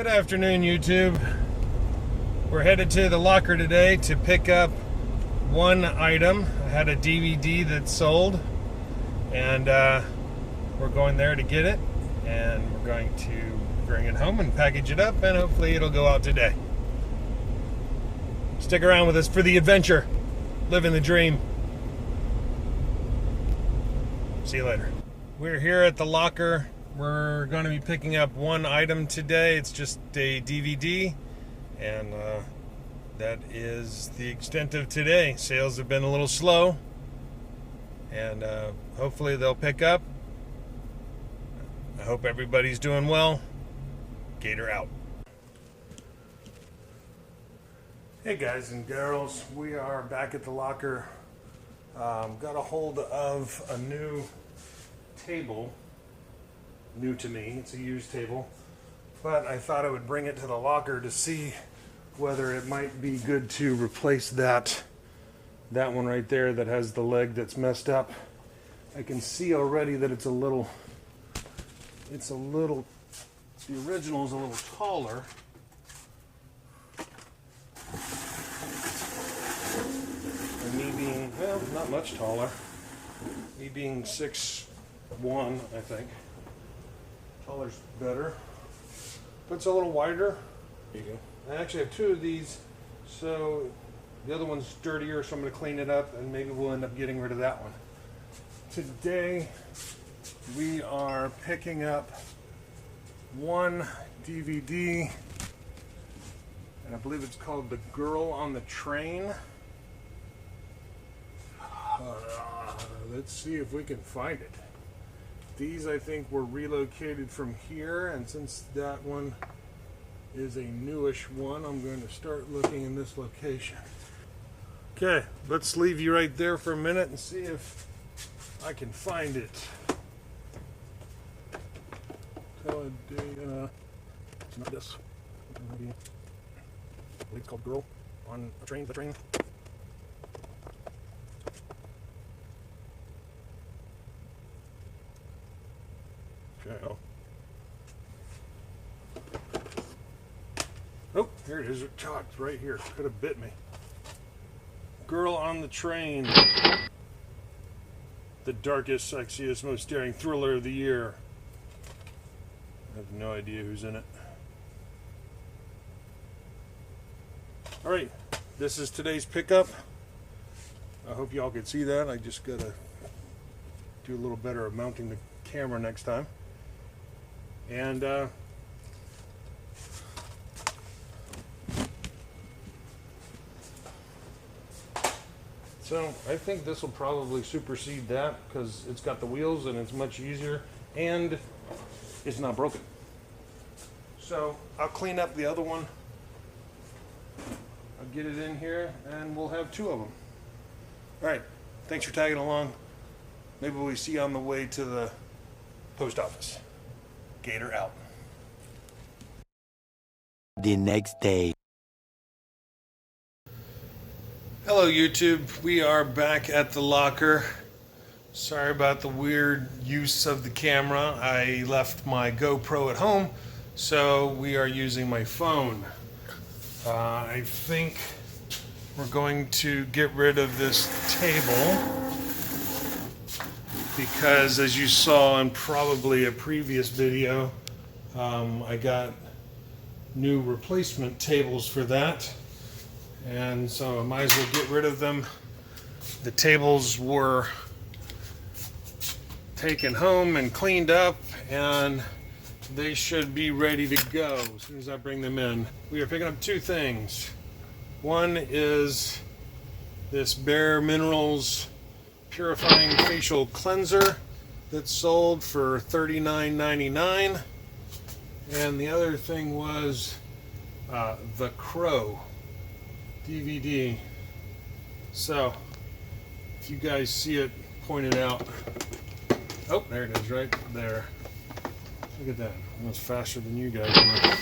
Good afternoon, YouTube. We're headed to the locker today to pick up one item. I had a DVD that sold, and we're going there to get it, and we're going to bring it home and package it up, and hopefully it'll go out today. Stick around with us for the adventure. Living the dream. See you later. We're here at the locker. We're going to be picking up one item today. It's just a DVD, and that is the extent of today. Sales have been a little slow, and hopefully they'll pick up. I hope everybody's doing well. Gator out. Hey guys and girls, we are back at the locker. Got a hold of a new table. New to me, it's a used table, but I thought I would bring it to the locker to see whether it might be good to replace that one right there that has the leg that's messed up. I can see already that it's a little, the original is a little taller. And me being, well, not much taller. Me being 6'1", I think. Taller better, but it's a little wider. There you go. I actually have two of these, so the other one's dirtier, so I'm going to clean it up, and maybe we'll end up getting rid of that one. Today we are picking up one DVD, and I believe it's called The Girl on the Train. Let's see if we can find it. These, I think, were relocated from here, and since that one is a newish one, I'm going to start looking in this location. Okay, let's leave you right there for a minute and see if I can find it. Talladega, it's not this. I believe it's called Girl on a Train. The Train. Okay. Oh, here it is. It's right here. Could have bit me. Girl on the Train. The darkest, sexiest, most daring thriller of the year. I have no idea who's in it. Alright, this is today's pickup. I hope y'all could see that. I just gotta do a little better at mounting the camera next time. And so I think this will probably supersede that because it's got the wheels and it's much easier and it's not broken. So I'll clean up the other one. I'll get it in here and we'll have two of them. All right, thanks for tagging along. Maybe we see you on the way to the post office. Gator out. The next day. Hello YouTube, we are back at the locker. Sorry about the weird use of the camera. I left my GoPro at home, so we are using my phone. I think we're going to get rid of this table because, as you saw in probably a previous video, I got new replacement tables for that, and so I might as well get rid of them. The tables were taken home and cleaned up, and they should be ready to go as soon as I bring them in. We are picking up two things. One is this Bare Minerals Purifying Facial Cleanser that's sold for $39.99, and the other thing was The Crow DVD. So if you guys see it pointed out, oh, there it is right there. Look at that. That was faster than you guys were.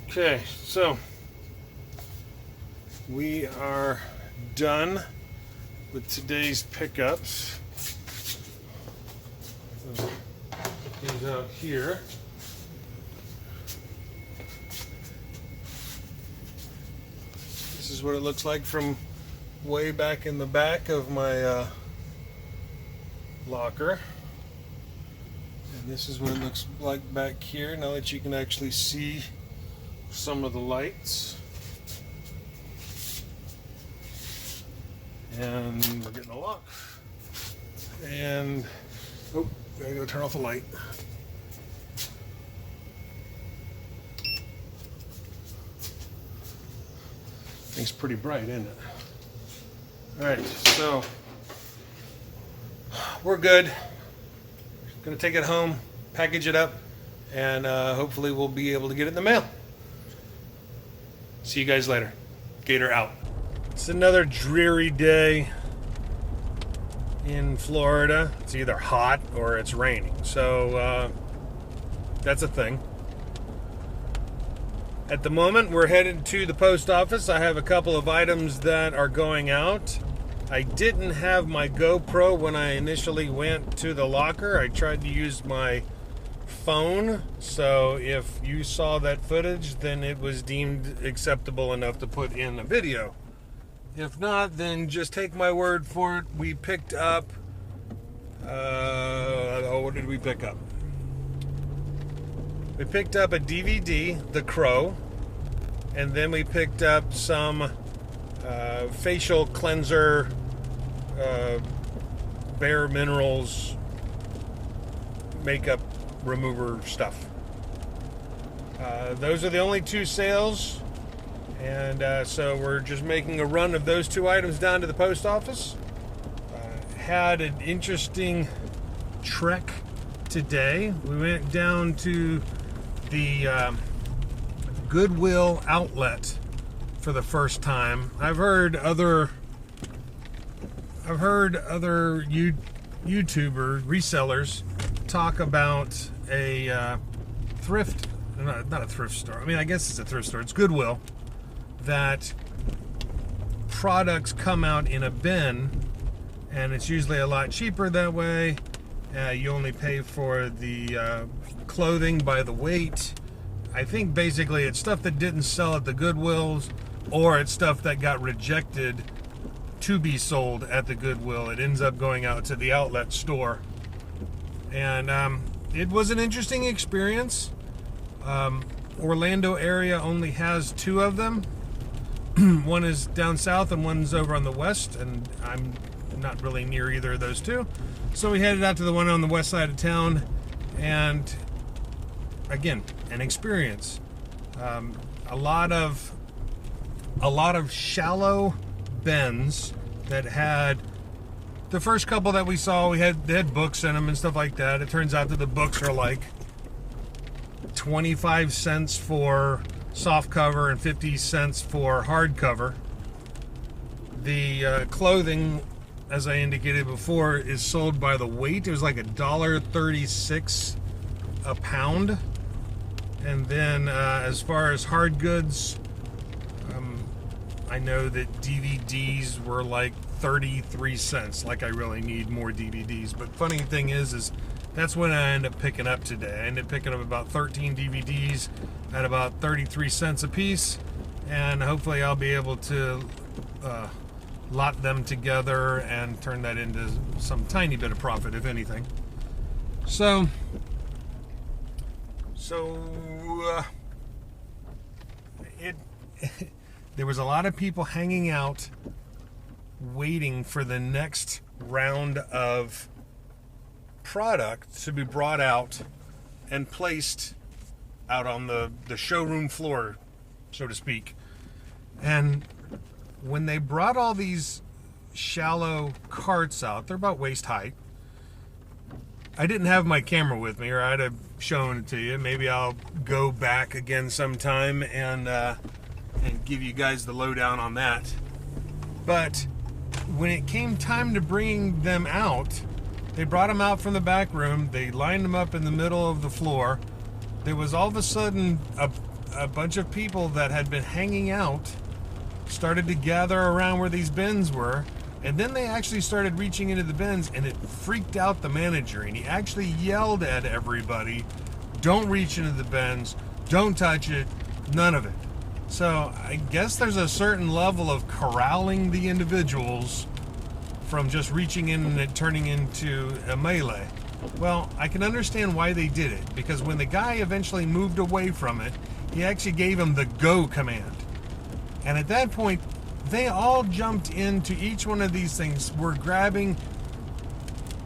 Okay, so we are done with today's pickups. These out here. is what it looks like from way back in the back of my locker. And this is what it looks like back here, now that you can actually see some of the lights. And we're getting a lock. And, oh, gotta go turn off the light. Thing's pretty bright, isn't it? Alright, so we're good. Gonna take it home, package it up, and hopefully we'll be able to get it in the mail. See you guys later. Gator out. It's another dreary day in Florida. It's either hot or it's raining, so that's a thing. At the moment, we're headed to the post office. I have a couple of items that are going out. I didn't have my GoPro when I initially went to the locker. I tried to use my phone, so if you saw that footage, then it was deemed acceptable enough to put in a video. If not, then just take my word for it. We picked up, what did we pick up? We picked up a DVD, The Crow, and then we picked up some facial cleanser, Bare Minerals makeup remover stuff. Those are the only two sales, and so we're just making a run of those two items down to the post office. Had an interesting trek today. We went down to the Goodwill outlet for the first time. I've heard other YouTuber resellers talk about a thrift, not a thrift store. I mean, I guess it's a thrift store. It's Goodwill, that products come out in a bin, and it's usually a lot cheaper that way. You only pay for the clothing by the weight. I think basically it's stuff that didn't sell at the Goodwills, or it's stuff that got rejected to be sold at the Goodwill. It ends up going out to the outlet store. And it was an interesting experience. Orlando area only has two of them. One is down south and one's over on the west, and I'm not really near either of those two. So we headed out to the one on the west side of town, and again, an experience. A lot of shallow bins that had, the first couple that we saw, they had books in them and stuff like that. It turns out that the books are like 25 cents for soft cover and 50 cents for hard cover. The clothing, as I indicated before, is sold by the weight. It was like $1.36 a pound. And then as far as hard goods, I know that DVDs were like 33 cents. Like I really need more DVDs. But funny thing is that's when I end up picking up today. I ended up picking up about 13 DVDs at about 33 cents a piece. And hopefully I'll be able to lot them together and turn that into some tiny bit of profit, if anything. So there was a lot of people hanging out waiting for the next round of product to be brought out and placed out on the showroom floor, so to speak. And when they brought all these shallow carts out, they're about waist height. I didn't have my camera with me, or I'd have shown it to you. Maybe I'll go back again sometime and give you guys the lowdown on that. But when it came time to bring them out, they brought them out from the back room. They lined them up in the middle of the floor. There was all of a sudden a bunch of people that had been hanging out started to gather around where these bins were, and then they actually started reaching into the bins, and it freaked out the manager, and he actually yelled at everybody, don't reach into the bins, don't touch it, none of it. So I guess there's a certain level of corralling the individuals from just reaching in and it turning into a melee. Well, I can understand why they did it, because when the guy eventually moved away from it, he actually gave him the go command. And at that point, they all jumped into each one of these things, were grabbing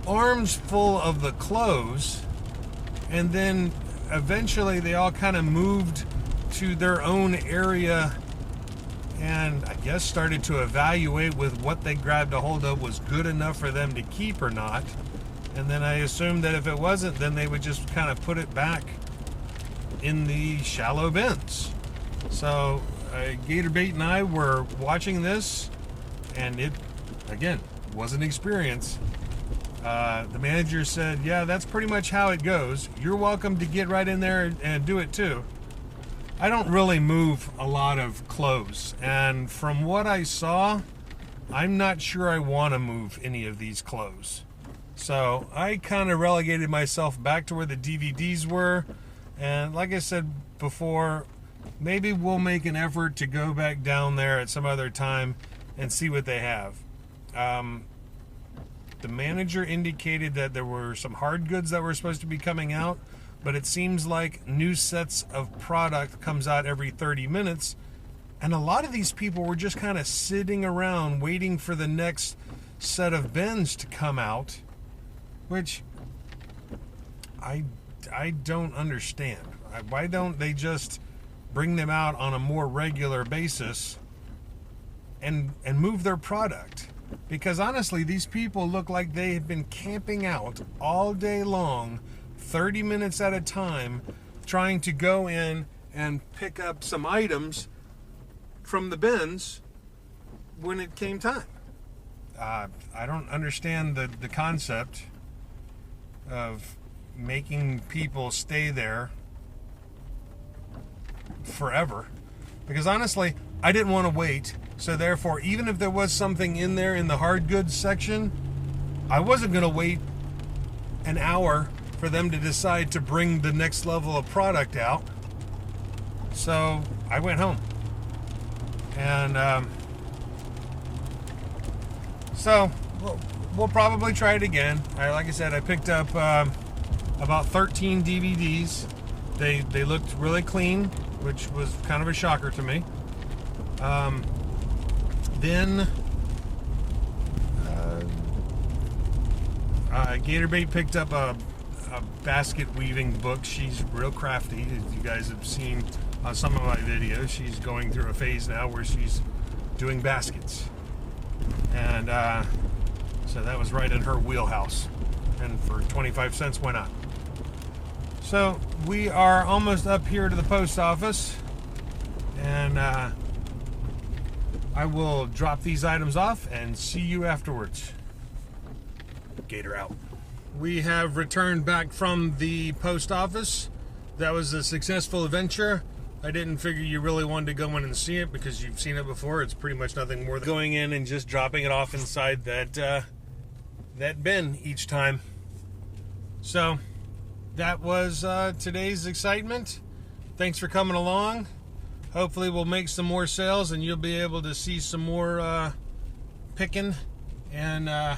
arms full of the clothes, and then eventually they all kind of moved to their own area and I guess started to evaluate with what they grabbed a hold of was good enough for them to keep or not. And then I assumed that if it wasn't, then they would just kind of put it back in the shallow bins. So GatorBait and I were watching this, and it, again, was an experience. The manager said, yeah, that's pretty much how it goes. You're welcome to get right in there and do it too. I don't really move a lot of clothes, and from what I saw, I'm not sure I want to move any of these clothes. So I kind of relegated myself back to where the DVDs were, and like I said before, maybe we'll make an effort to go back down there at some other time and see what they have. The manager indicated that there were some hard goods that were supposed to be coming out, but it seems like new sets of product comes out every 30 minutes, and a lot of these people were just kind of sitting around waiting for the next set of bins to come out, which I don't understand. Why don't they just bring them out on a more regular basis and move their product? Because honestly, these people look like they have been camping out all day long, 30 minutes at a time, trying to go in and pick up some items from the bins when it came time. I don't understand the concept of making people stay there forever, because honestly, I didn't want to wait. So therefore, even if there was something in there in the hard goods section, I wasn't going to wait an hour for them to decide to bring the next level of product out. So I went home. And so we'll probably try it again. Like I said, I picked up about 13 DVDs. They looked really clean, which was kind of a shocker to me. Then GatorBait picked up a basket weaving book. She's real crafty. As you guys have seen on some of my videos, she's going through a phase now where she's doing baskets. And so that was right in her wheelhouse. And for 25 cents, why not? So we are almost up here to the post office. And I will drop these items off and see you afterwards. Gator out. We have returned back from the post office. That was a successful adventure. I didn't figure you really wanted to go in and see it because you've seen it before. It's pretty much nothing more than going in and just dropping it off inside that bin each time. So that was today's excitement. Thanks for coming along. Hopefully we'll make some more sales and you'll be able to see some more picking and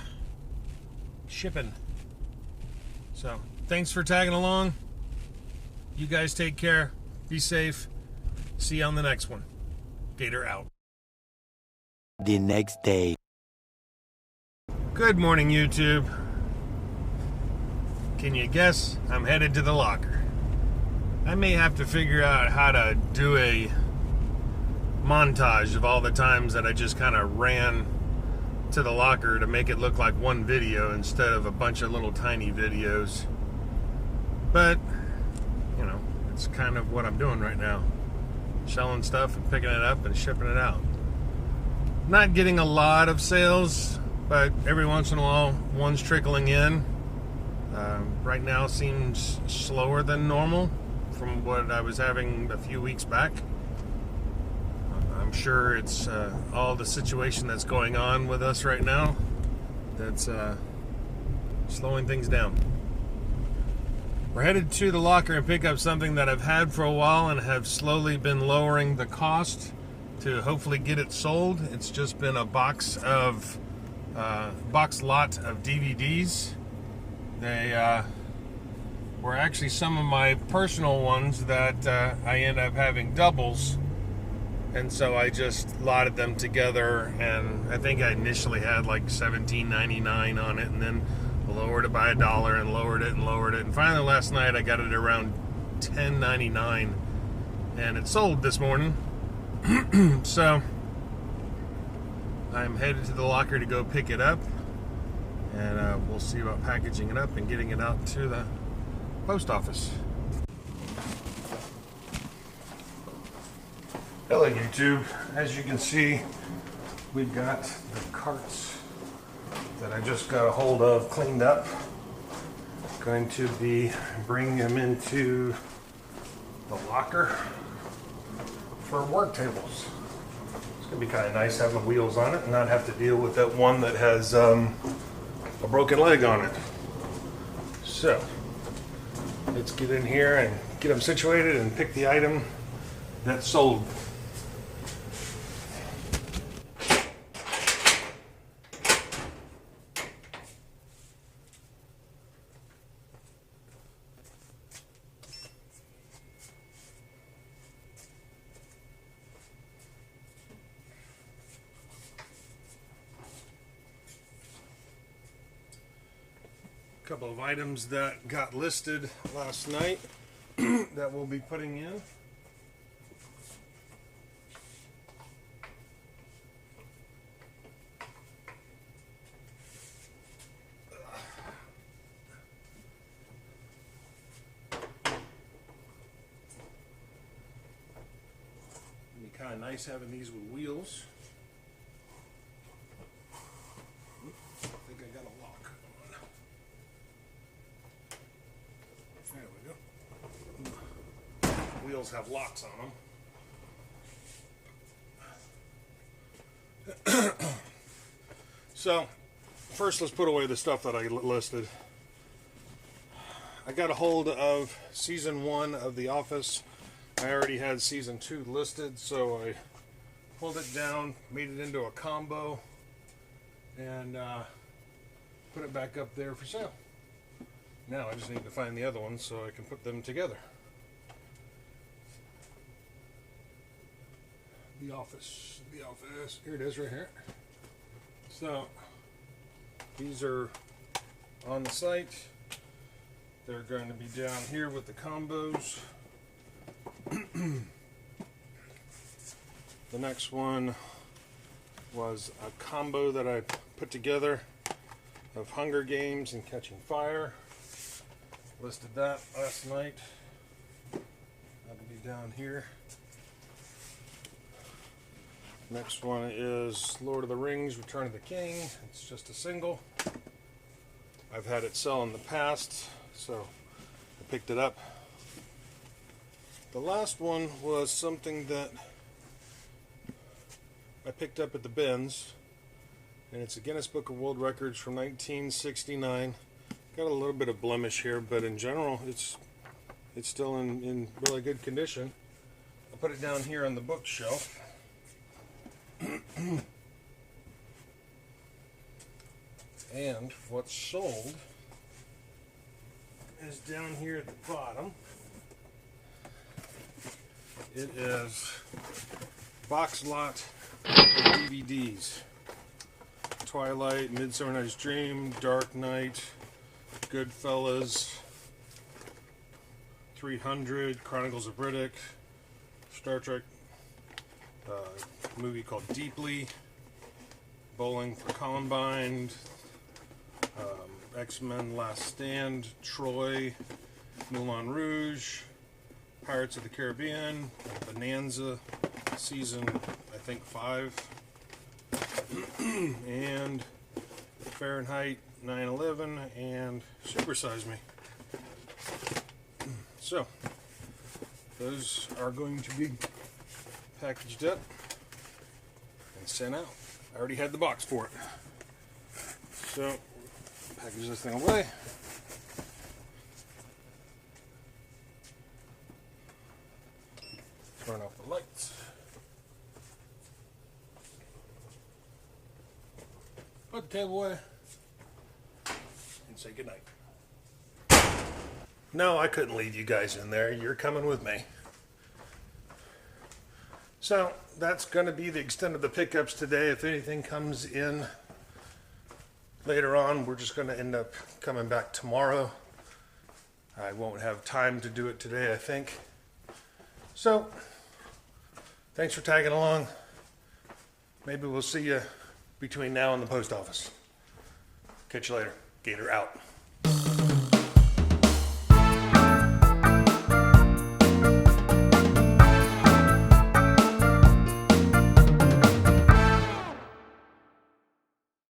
shipping. So thanks for tagging along. You guys take care. Be safe. See you on the next one. Gator out. The next day. Good morning, YouTube. Can you guess? I'm headed to the locker. I may have to figure out how to do a montage of all the times that I just kind of ran to the locker to make it look like one video instead of a bunch of little tiny videos. But, you know, it's kind of what I'm doing right now. Selling stuff and picking it up and shipping it out. Not getting a lot of sales, but every once in a while, one's trickling in. Right now seems slower than normal from what I was having a few weeks back. I'm sure it's all the situation that's going on with us right now that's slowing things down. We're headed to the locker and pick up something that I've had for a while and have slowly been lowering the cost to hopefully get it sold. It's just been a box lot of DVDs. They were actually some of my personal ones that I end up having doubles, and so I just lotted them together, and I think I initially had like $17.99 on it, and then lowered it by $1 and lowered it and lowered it, and finally last night I got it around $10.99, and it sold this morning. So I'm headed to the locker to go pick it up, and we'll see about packaging it up and getting it out to the post office. Hello YouTube. As you can see, we've got the carts that I just got a hold of cleaned up. Going to be bringing them into the locker for work tables. It's going to be kind of nice having wheels on it and not have to deal with that one that has a broken leg on it. So let's get in here and get them situated and pick the item that sold. Couple of items that got listed last night that we'll be putting in. It'd be kind of nice having these with wheels. I think I got a lock. There we go. Wheels have locks on them. So, first let's put away the stuff that I listed. I got a hold of season 1 of The Office. I already had season 2 listed, so I pulled it down, made it into a combo, and put it back up there for sale. Now I just need to find the other ones so I can put them together. The Office, here it is right here. So these are on the site. They're going to be down here with the combos. The next one was a combo that I put together of Hunger Games and Catching Fire. Listed that last night. That'll be down here. Next one is Lord of the Rings, Return of the King. It's just a single. I've had it sell in the past, so I picked it up. The last one was something that I picked up at the bins, and it's a Guinness Book of World Records from 1969. Got a little bit of blemish here, but in general it's still in really good condition. I'll put it down here on the bookshelf. And what's sold is down here at the bottom. It is box lot DVDs. Twilight, Midsummer Night's Dream, Dark Knight, Goodfellas, 300, Chronicles of Riddick, Star Trek, movie called Deeply, Bowling for Columbine, X-Men Last Stand, Troy, Moulin Rouge, Pirates of the Caribbean, Bonanza, season, I think 5, and Fahrenheit 9/11, and Super Size Me. So, those are going to be packaged up and sent out. I already had the box for it. So, package this thing away. table away and say goodnight. No, I couldn't leave you guys in there. You're coming with me. So that's going to be the extent of the pickups today. If anything comes in later on, we're just going to end up coming back tomorrow. I won't have time to do it today, I think. So, thanks for tagging along. Maybe we'll see you between now and the post office. Catch you later. Gator out.